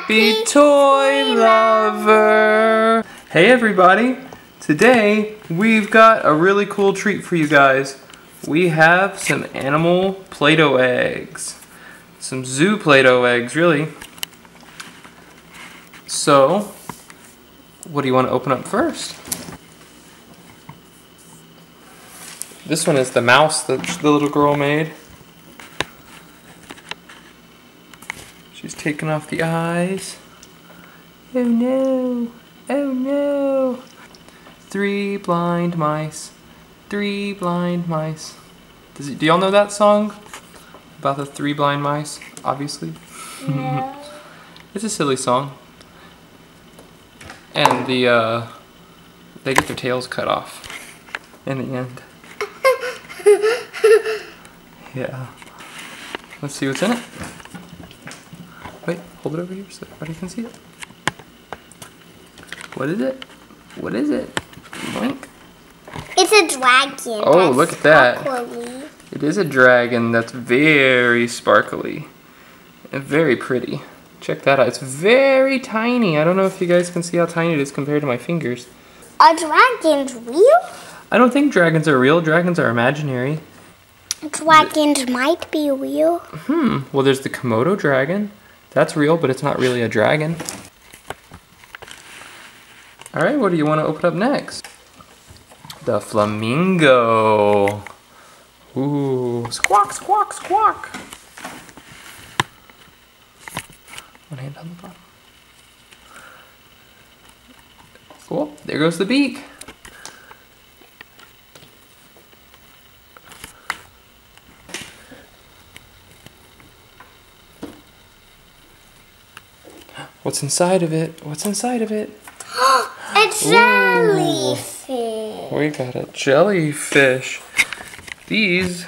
happy toy lover. Hey everybody, today we've got a really cool treat for you guys. We have some animal Play-Doh eggs. Some zoo Play-Doh eggs, really. So, what do you want to open up first? This one is the mouse that the little girl made. She's taking off the eyes. Oh no, oh no. 3 blind mice, 3 blind mice. Do y'all know that song? About the 3 blind mice, obviously. No. It's a silly song. And they get their tails cut off in the end. Yeah. Let's see what's in it. Wait, hold it over here so everybody can see it. What is it? What is it? Boink. It's a dragon. Oh, look at that. Sparkly. It is a dragon that's very sparkly and very pretty. Check that out. It's very tiny. I don't know if you guys can see how tiny it is compared to my fingers. Are dragons real? I don't think dragons are real. Dragons are imaginary. Dragons might be real. Well, there's the Komodo Dragon. That's real, but it's not really a dragon. Alright, what do you want to open up next? The flamingo. Ooh, squawk, squawk, squawk. One hand on the bottom. Oh, there goes the beak. What's inside of it? What's inside of it? A jellyfish. We got a jellyfish. This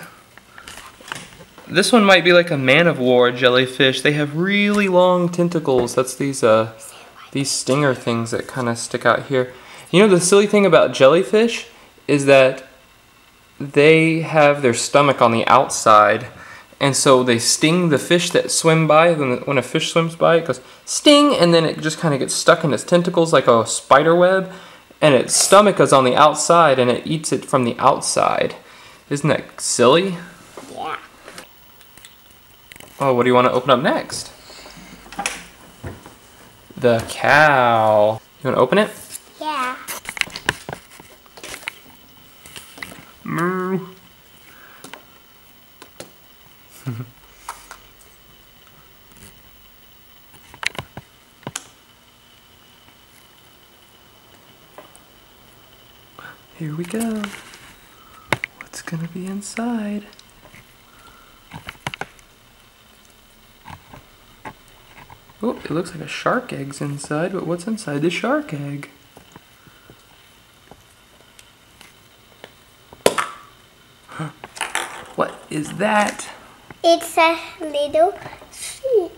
one might be like a man-of-war jellyfish. They have really long tentacles. That's these stinger things that kind of stick out here. You know, the silly thing about jellyfish is that they have their stomach on the outside, and so they sting the fish that swim by. When a fish swims by, it goes sting, and then it just kind of gets stuck in its tentacles like a spider web, and its stomach is on the outside, and it eats it from the outside. Isn't that silly? Yeah. Oh, what do you want to open up next? The cow. You want to open it? Yeah. Moo. Here we go. What's gonna be inside? Oh, it looks like a shark egg's inside, but what's inside the shark egg? Huh. What is that? It's a little sheep.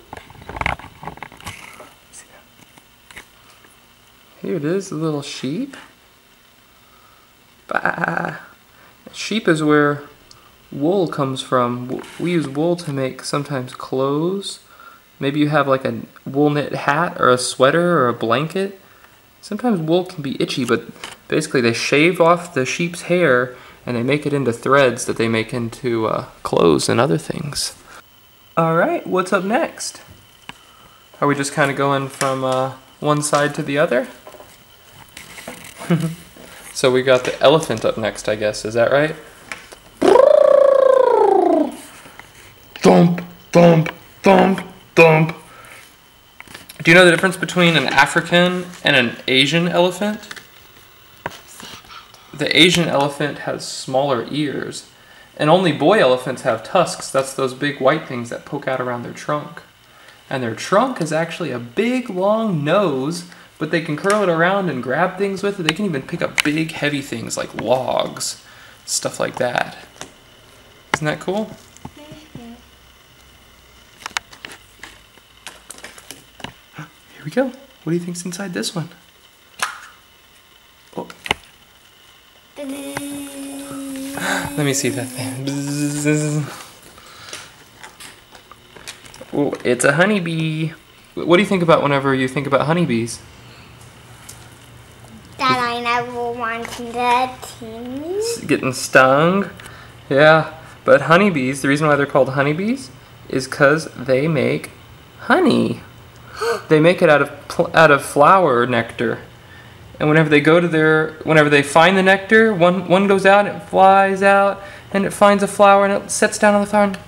Here it is, a little sheep. Bah. Sheep is where wool comes from. We use wool to make sometimes clothes. Maybe you have like a wool knit hat or a sweater or a blanket. Sometimes wool can be itchy, but basically they shave off the sheep's hair and they make it into threads that they make into clothes and other things. Alright, what's up next? Are we just kind of going from one side to the other? So we got the elephant up next, I guess. Is that right? Thump, thump, thump, thump. Do you know the difference between an African and an Asian elephant? The Asian elephant has smaller ears, and only boy elephants have tusks. That's those big white things that poke out around their trunk. And their trunk is actually a big long nose, but they can curl it around and grab things with it. They can even pick up big heavy things like logs, stuff like that. Isn't that cool? Here we go. What do you think's inside this one? Oh. Let me see that thing. Oh, it's a honeybee. What do you think about whenever you think about honeybees? That I never wanted that to. Getting stung? Yeah. But honeybees, the reason why they're called honeybees is because they make honey. They make it out of flower nectar. And whenever they find the nectar, one goes out and it flies out and it finds a flower and it sits down on the flower and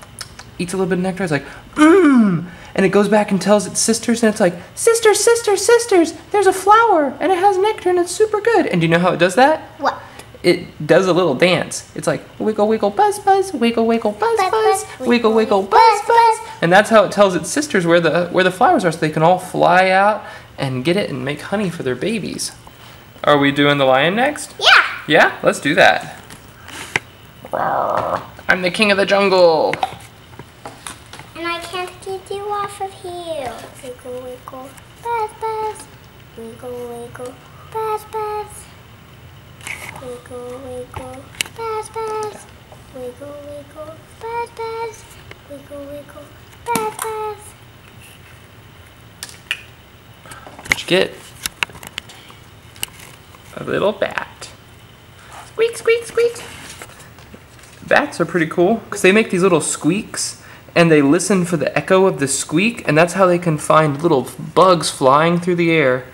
eats a little bit of nectar. It's like, mmm. And it goes back and tells its sisters and it's like, sisters, sisters, sisters, there's a flower and it has nectar and it's super good. And do you know how it does that? What? It does a little dance. It's like, wiggle, wiggle, buzz, buzz, wiggle, wiggle, buzz, buzz, wiggle, wiggle, buzz, buzz. And that's how it tells its sisters where the flowers are so they can all fly out and get it and make honey for their babies. Are we doing the lion next? Yeah. Yeah? Let's do that. Rawr. I'm the king of the jungle. And I can't get you off of here. Wiggle, wiggle, buzz, buzz. Wiggle, wiggle, buzz, buzz. Wiggle, wiggle, buzz, buzz. Wiggle, wiggle, buzz, buzz. Wiggle, wiggle, buzz, buzz. What'd you get? A little bat. Squeak, squeak, squeak. Bats are pretty cool because they make these little squeaks and they listen for the echo of the squeak, and that's how they can find little bugs flying through the air.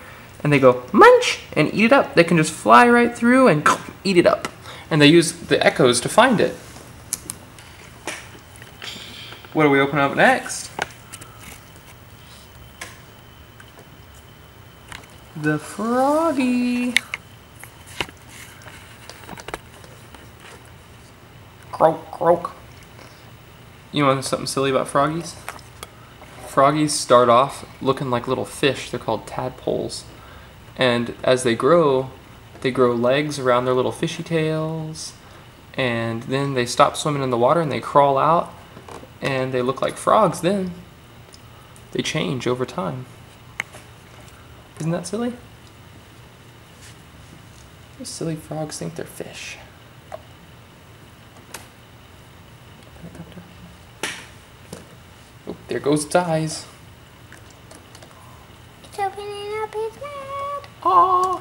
And they go munch and eat it up. They can just fly right through and eat it up. And they use the echoes to find it. What do we open up next? The froggy. Croak, croak. You want something silly about froggies? Froggies start off looking like little fish. They're called tadpoles. And as they grow legs around their little fishy tails. And then they stop swimming in the water and they crawl out. And they look like frogs then. They change over time. Isn't that silly? Those silly frogs think they're fish. Oh, there goes its eyes. It's opening up its mouth. Aww.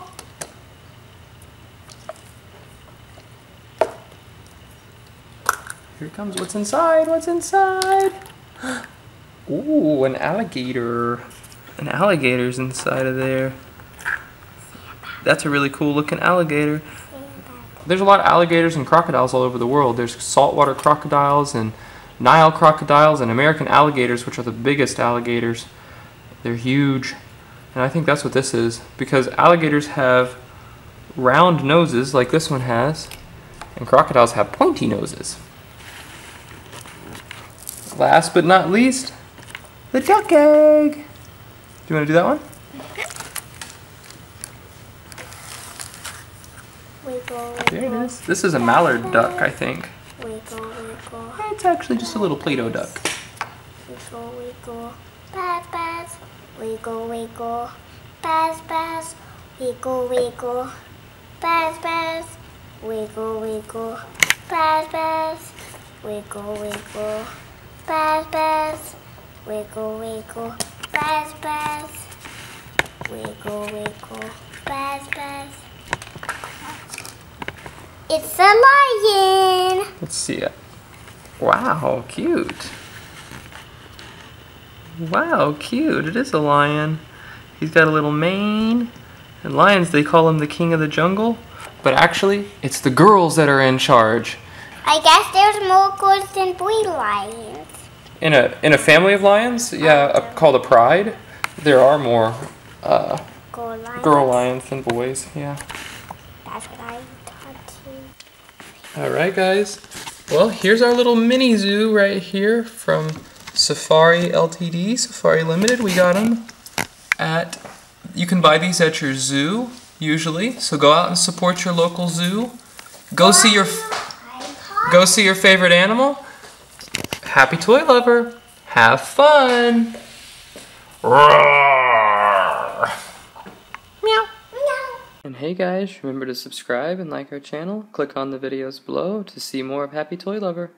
Here it comes. What's inside? What's inside? Ooh, an alligator. An alligator's inside of there. That's a really cool looking alligator. There's a lot of alligators and crocodiles all over the world. There's saltwater crocodiles and Nile crocodiles and American alligators, which are the biggest alligators. They're huge. And I think that's what this is, because alligators have round noses like this one has, and crocodiles have pointy noses. Last but not least, the duck egg. Do you want to do that one? Wiggle, wiggle. There it is. This is a mallard duck, I think. Wiggle, wiggle. It's actually just a little Play-Doh duck. Wiggle, wiggle. Buzz, buzz. Wiggle, wiggle. Buzz, buzz. Wiggle, wiggle. Buzz, buzz. Wiggle, wiggle. Buzz, buzz. Wiggle, wiggle. Buzz, buzz. Wiggle, wiggle. Buzz, buzz. Wiggle, wiggle. Buzz, buzz. It's a lion. Let's see it. Wow, cute. Wow, cute. It is a lion. He's got a little mane. And lions, they call him the king of the jungle. But actually, it's the girls that are in charge. I guess there's more girls than boy lions. In a family of lions, yeah, called a pride, there are more girl lions than boys, yeah. That's what I taught you. Alright guys, well here's our little mini zoo right here from Safari Ltd, Safari Limited. We got them you can buy these at your zoo usually, so go out and support your local zoo. Go see your favorite animal. Happy toy lover. Have fun. Roar. Meow. Meow. And hey guys, remember to subscribe and like our channel. Click on the videos below to see more of Happy Toy Lover.